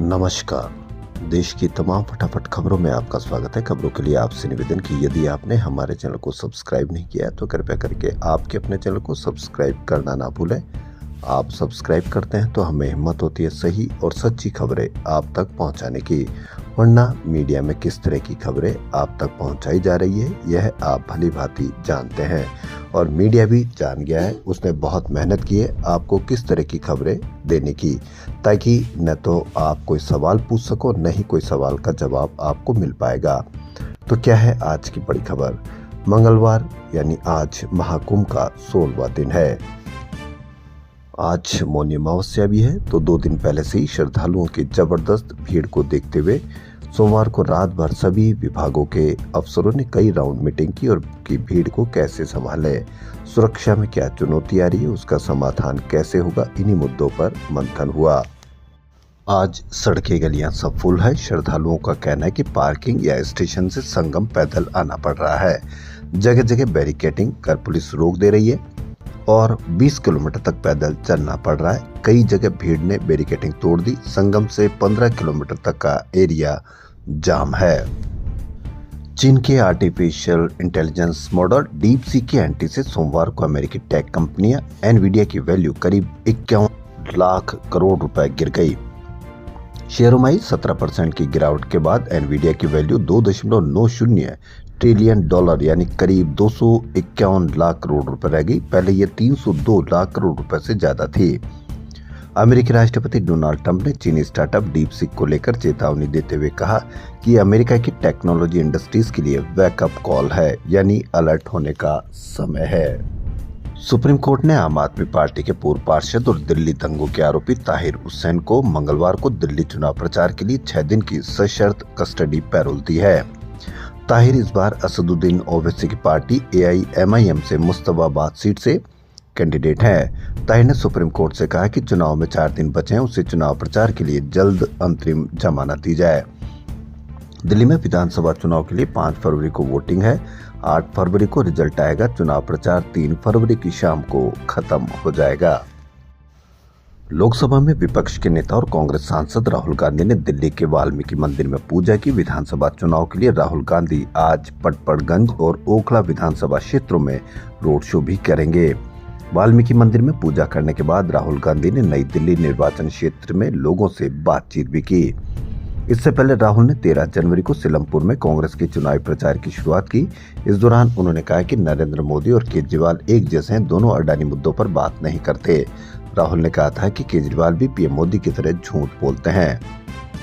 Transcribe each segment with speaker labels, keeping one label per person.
Speaker 1: नमस्कार। देश की तमाम फटाफट खबरों में आपका स्वागत है। खबरों के लिए आपसे निवेदन कि यदि आपने हमारे चैनल को सब्सक्राइब नहीं किया है तो कृपया करके आपके अपने चैनल को सब्सक्राइब करना ना भूलें। आप सब्सक्राइब करते हैं तो हमें हिम्मत होती है सही और सच्ची खबरें आप तक पहुंचाने की, वरना मीडिया में किस तरह की खबरें आप तक पहुंचाई जा रही है यह आप भली भांति जानते हैं और मीडिया भी जान गया है। उसने बहुत मेहनत की है आपको किस तरह की खबरें देने की, ताकि न तो आप कोई सवाल पूछ सको न ही कोई सवाल का जवाब आपको मिल पाएगा। तो क्या है आज की बड़ी खबर? मंगलवार यानी आज महाकुंभ का 16वां दिन है। आज मौनी अमावस्या भी है, तो 2 दिन पहले से ही श्रद्धालुओं की जबरदस्त भीड़ को देखते हुए सोमवार को रात भर सभी विभागों के अफसरों ने कई राउंड मीटिंग की और की भीड़ को कैसे संभाले, सुरक्षा में क्या चुनौती आ रही है, उसका समाधान कैसे होगा, इन्हीं मुद्दों पर मंथन हुआ। आज सड़कें गलियां सब फुल है। श्रद्धालुओं का कहना है कि पार्किंग या स्टेशन से संगम पैदल आना पड़ रहा है। जगह जगह बैरिकेडिंग कर पुलिस रोक दे रही है और 20 किलोमीटर तक पैदल चलना पड़ रहा है। कई जगह भीड़ ने बैरिकेडिंग तोड़ दी। संगम से 15 किलोमीटर तक का एरिया जाम है। चीन के artificial intelligence model deep sea की एंट्री से सोमवार को अमेरिकी टेक कंपनियां एनवीडिया की वैल्यू करीब 51 लाख करोड़ रुपए गिर गई। शेयरों में 17% की गिरावट के बाद एनवीडिया की वैल्यू $2.90 ट्रिलियन यानी करीब 251 लाख करोड़ रुपए रह गई। पहले यह 302 लाख करोड़ रुपए से ज्यादा थी। अमेरिकी राष्ट्रपति डोनाल्ड ट्रंप ने चीनी स्टार्टअप डीपसीक को लेकर चेतावनी देते हुए कहा कि अमेरिका की टेक्नोलॉजी इंडस्ट्रीज के लिए वेकअप कॉल है, यानी अलर्ट होने का समय है। सुप्रीम कोर्ट ने आम आदमी पार्टी के पूर्व पार्षद और दिल्ली दंगों के आरोपी ताहिर हुसैन को मंगलवार को दिल्ली चुनाव प्रचार के लिए 6 दिन की सशर्त कस्टडी पैरोल दी है। ताहिर इस बार असदुद्दीन ओवैसी की पार्टी AIMIM से मुस्तफाबाद सीट से कैंडिडेट है। ताहिर ने सुप्रीम कोर्ट से कहा कि चुनाव में 4 दिन बचे हैं, उसे चुनाव प्रचार के लिए जल्द अंतरिम जमानत दी जाए। दिल्ली में विधानसभा चुनाव के लिए 5 फरवरी को वोटिंग है। 8 फरवरी को रिजल्ट आएगा। चुनाव प्रचार 3 फरवरी की शाम को खत्म हो जाएगा। लोकसभा में विपक्ष के नेता और कांग्रेस सांसद राहुल गांधी ने दिल्ली के वाल्मीकि मंदिर में पूजा की। विधानसभा चुनाव के लिए राहुल गांधी आज पटपड़गंज और ओखला विधानसभा क्षेत्रों में रोड शो भी करेंगे। वाल्मीकि मंदिर में पूजा करने के बाद राहुल गांधी ने नई दिल्ली निर्वाचन क्षेत्र में लोगों से बातचीत भी की। इससे पहले राहुल ने 13 जनवरी को सिलमपुर में कांग्रेस के चुनावी प्रचार की शुरुआत की। इस दौरान उन्होंने कहा कि नरेंद्र मोदी और केजरीवाल एक जैसे हैं, दोनों अडानी मुद्दों पर बात नहीं करते। राहुल ने कहा था कि केजरीवाल भी पीएम मोदी की तरह झूठ बोलते हैं।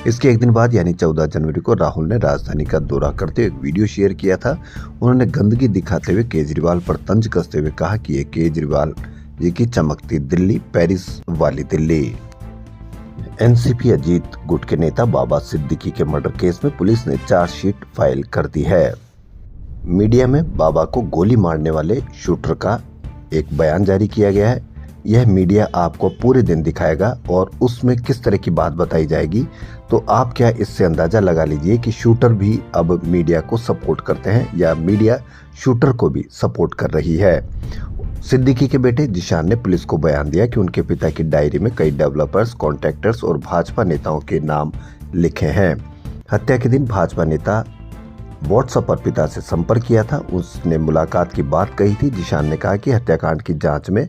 Speaker 1: इसके एक दिन बाद यानी 14 जनवरी को राहुल ने राजधानी का दौरा करते हुए एक वीडियो शेयर किया था। उन्होंने गंदगी दिखाते हुए केजरीवाल पर तंज कसते हुए कहा कि ये केजरीवाल जी की चमकती दिल्ली, पेरिस वाली दिल्ली। एनसीपी अजीत गुट के नेता बाबा सिद्दीकी के मर्डर केस में पुलिस ने चार्जशीट फाइल कर दी है। मीडिया में बाबा को गोली मारने वाले शूटर का एक बयान जारी किया गया है। यह मीडिया आपको पूरे दिन दिखाएगा और उसमें किस तरह की बात बताई जाएगी, तो आप क्या इससे अंदाजा लगा लीजिए कि शूटर भी अब मीडिया को सपोर्ट करते हैं या मीडिया शूटर को भी सपोर्ट कर रही है। सिद्दीकी के बेटे जिशान ने पुलिस को बयान दिया कि उनके पिता की डायरी में कई डेवलपर्स, कॉन्ट्रैक्टर्स और भाजपा नेताओं के नाम लिखे हैं। हत्या के दिन भाजपा नेता व्हाट्सएप पर पिता से संपर्क किया था। उसने मुलाकात की बात कही थी। जिशान ने कहा कि हत्याकांड की जांच में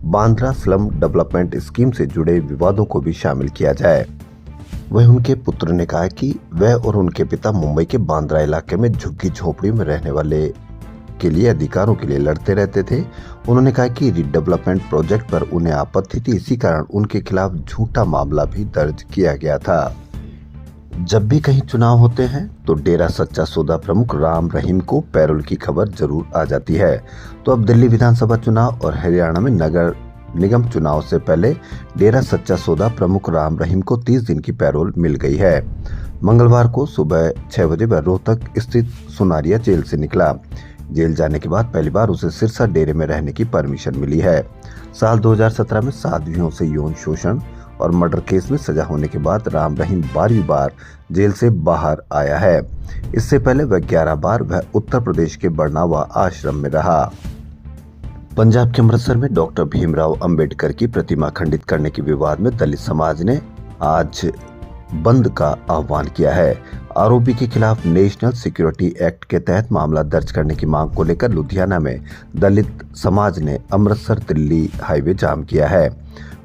Speaker 1: बांद्रा स्लम डेवलपमेंट स्कीम से जुड़े विवादों को भी शामिल किया जाए। वह उनके पुत्र ने कहा कि वह और उनके पिता मुंबई के बांद्रा इलाके में झुग्गी झोपड़ी में रहने वाले के लिए अधिकारों के लिए लड़ते रहते थे। उन्होंने कहा कि रीडेवलपमेंट प्रोजेक्ट पर उन्हें आपत्ति थी, इसी कारण उनके खिलाफ झूठा मामला भी दर्ज किया गया था। जब भी कहीं चुनाव होते हैं तो डेरा सच्चा सौदा प्रमुख राम रहीम को पैरोल की खबर जरूर आ जाती है। तो अब दिल्ली विधानसभा चुनाव और हरियाणा में नगर निगम चुनाव से पहले डेरा सच्चा सौदा प्रमुख राम रहीम को 30 दिन की पैरोल मिल गई है। मंगलवार को सुबह 6 बजे वह रोहतक स्थित सुनारिया जेल से निकला। जेल जाने के बाद पहली बार उसे सिरसा डेरे में रहने की परमिशन मिली है। साल 2017 में साध्वियों से यौन शोषण और मर्डर केस में सजा होने के बाद राम रहीम 12वीं बार जेल से बाहर आया है। इससे पहले वह 11 बार वह उत्तर प्रदेश के बरनावा आश्रम में रहा। पंजाब के अमृतसर में डॉक्टर भीमराव अंबेडकर की प्रतिमा खंडित करने के विवाद में दलित समाज ने आज बंद का आह्वान किया है। आरोपी के खिलाफ नेशनल सिक्योरिटी एक्ट के तहत मामला दर्ज करने की मांग को लेकर लुधियाना में दलित समाज ने अमृतसर दिल्ली हाईवे जाम किया है।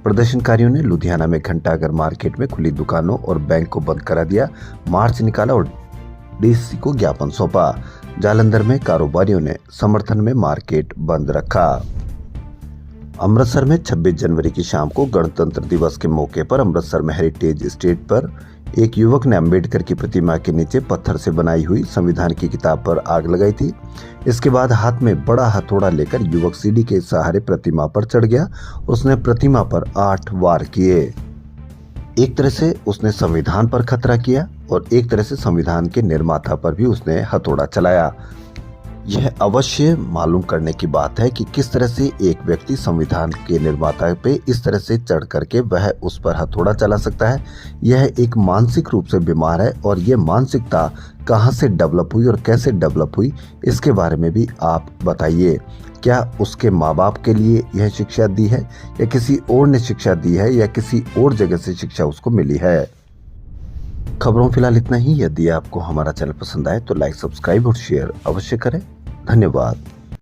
Speaker 1: प्रदर्शनकारियों ने लुधियाना में घंटाघर मार्केट में खुली दुकानों और बैंक को बंद करा दिया, मार्च निकाला और डीसी को ज्ञापन सौंपा। जालंधर में कारोबारियों ने समर्थन में मार्केट बंद रखा। अमृतसर में 26 जनवरी की शाम को गणतंत्र दिवस के मौके पर अमृतसर में हेरिटेज स्ट्रीट पर एक युवक ने अंबेडकर की प्रतिमा के नीचे पत्थर से बनाई हुई संविधान की किताब पर आग लगाई थी। इसके बाद हाथ में बड़ा हथौड़ा लेकर युवक सीढ़ी के सहारे प्रतिमा पर चढ़ गया। उसने प्रतिमा पर 8 वार किए। एक तरह से उसने संविधान पर खतरा किया और एक तरह से संविधान के निर्माता पर भी उसने हथौड़ा चलाया। यह अवश्य मालूम करने की बात है कि किस तरह से एक व्यक्ति संविधान के निर्माता पे इस तरह से चढ़ करके वह उस पर हथौड़ा चला सकता है। यह एक मानसिक रूप से बीमार है और यह मानसिकता कहां से डेवलप हुई और कैसे डेवलप हुई, इसके बारे में भी आप बताइए। क्या उसके माँ बाप के लिए यह शिक्षा दी है या किसी और ने शिक्षा दी है या किसी और जगह से शिक्षा उसको मिली है। खबरों फिलहाल इतना ही। यदि आपको हमारा चैनल पसंद आए तो लाइक, सब्सक्राइब और शेयर अवश्य करें। धन्यवाद।